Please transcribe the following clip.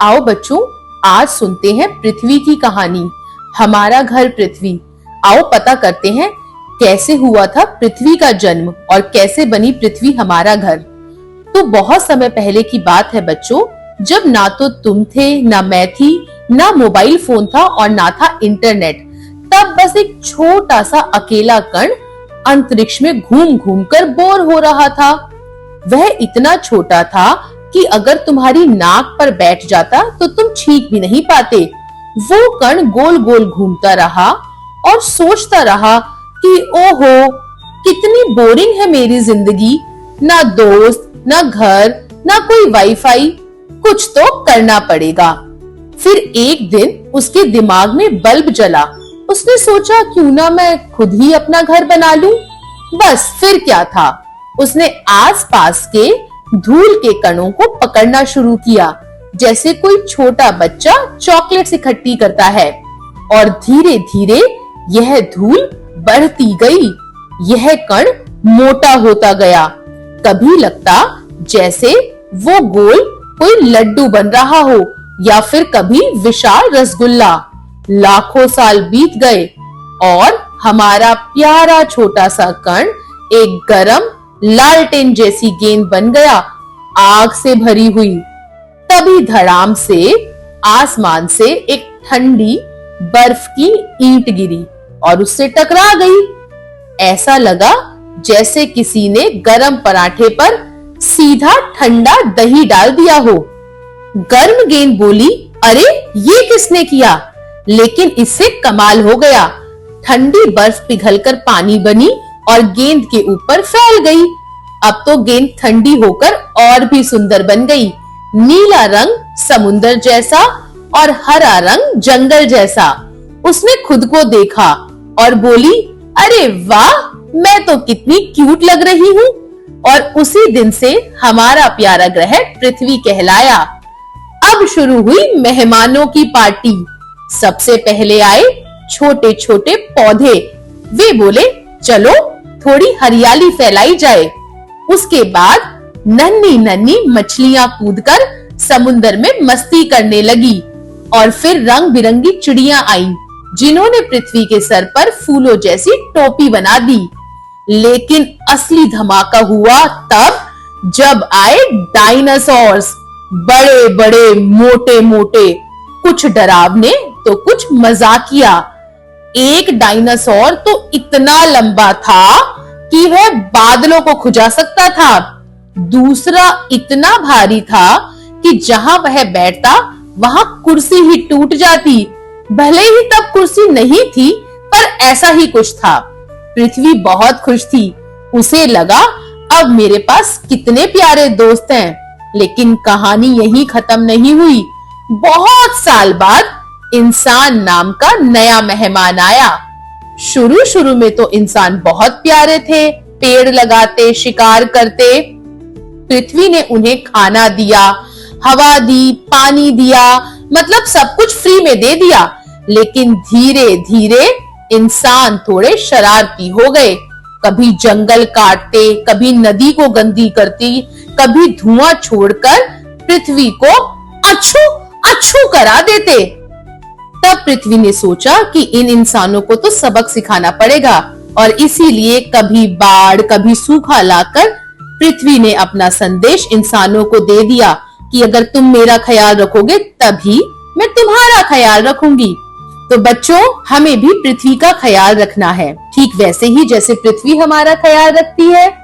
आओ बच्चों, आज सुनते हैं पृथ्वी की कहानी, हमारा घर पृथ्वी। आओ पता करते हैं कैसे हुआ था पृथ्वी का जन्म और कैसे बनी पृथ्वी हमारा घर। तो बहुत समय पहले की बात है बच्चों, जब ना तो तुम थे, ना मैं थी, ना मोबाइल फोन था और ना था इंटरनेट। तब बस एक छोटा सा अकेला कण अंतरिक्ष में घूम घूम कर बोर हो रहा था। वह इतना छोटा था कि अगर तुम्हारी नाक पर बैठ जाता तो तुम छींक भी नहीं पाते। वो कण गोल गोल घूमता रहा और सोचता रहा कि ओहो, कितनी बोरिंग है मेरी जिंदगी। ना दोस्त, ना घर, ना कोई वाईफाई, कुछ तो करना पड़ेगा। फिर एक दिन उसके दिमाग में बल्ब जला। उसने सोचा क्यों ना मैं खुद ही अपना घर बना लूं। बस फिर क्या था, उसने आसपास के धूल के कणों को पकड़ना शुरू किया, जैसे कोई छोटा बच्चा चॉकलेट इकट्ठी करता है। और धीरे धीरे यह धूल बढ़ती गई। यह कण मोटा होता गया। कभी लगता जैसे वो गोल कोई लड्डू बन रहा हो या फिर कभी विशाल रसगुल्ला। लाखों साल बीत गए और हमारा प्यारा छोटा सा कण एक गरम लालटेन जैसी गेंद बन गया, आग से भरी हुई। तभी धड़ाम से आसमान से एक ठंडी बर्फ की ईंट गिरी और उससे टकरा गई। ऐसा लगा जैसे किसी ने गरम पराठे पर सीधा ठंडा दही डाल दिया हो। गर्म गेंद बोली, अरे ये किसने किया? लेकिन इससे कमाल हो गया। ठंडी बर्फ पिघलकर पानी बनी और गेंद के ऊपर फैल गई। अब तो गेंद ठंडी होकर और भी सुंदर बन गई। नीला रंग समुंदर जैसा और हरा रंग जंगल जैसा। उसने खुद को देखा और बोली, अरे वाह, मैं तो कितनी क्यूट लग रही हूँ। और उसी दिन से हमारा प्यारा ग्रह पृथ्वी कहलाया। अब शुरू हुई मेहमानों की पार्टी। सबसे पहले आए छोटे छोटे पौधे। वे बोले, चलो थोड़ी हरियाली फैलाई जाए। उसके बाद नन्ही नन्ही मछलियां कूदकर समुद्र में मस्ती करने लगी। और फिर रंग बिरंगी चिड़ियां आईं, जिन्होंने पृथ्वी के सर पर फूलों जैसी टोपी बना दी। लेकिन असली धमाका हुआ तब जब आए डायनासोर्स। बड़े बड़े, मोटे मोटे, कुछ डरावने तो कुछ मजाकिया। एक डायनासोर तो इतना लंबा था कि वह बादलों को खुजा सकता था। दूसरा इतना भारी था कि जहां वह बैठता वहां कुर्सी ही टूट जाती। भले ही तब कुर्सी नहीं थी, पर ऐसा ही कुछ था। पृथ्वी बहुत खुश थी। उसे लगा अब मेरे पास कितने प्यारे दोस्त हैं। लेकिन कहानी यहीं खत्म नहीं हुई। बहुत साल बाद इंसान नाम का नया मेहमान आया। शुरू शुरू में तो इंसान बहुत प्यारे थे, पेड़ लगाते, शिकार करते। पृथ्वी ने उन्हें खाना दिया, हवा दी, पानी दिया, मतलब सब कुछ फ्री में दे दिया। लेकिन धीरे धीरे इंसान थोड़े शरारती हो गए। कभी जंगल काटते, कभी नदी को गंदी करती, कभी धुआं छोड़कर पृथ्वी को अच्छू अच्छू करा देते। तब पृथ्वी ने सोचा कि इन इंसानों को तो सबक सिखाना पड़ेगा। और इसीलिए कभी बाढ़, कभी सूखा लाकर पृथ्वी ने अपना संदेश इंसानों को दे दिया कि अगर तुम मेरा ख्याल रखोगे तभी मैं तुम्हारा ख्याल रखूंगी। तो बच्चों, हमें भी पृथ्वी का ख्याल रखना है, ठीक वैसे ही जैसे पृथ्वी हमारा ख्याल रखती है।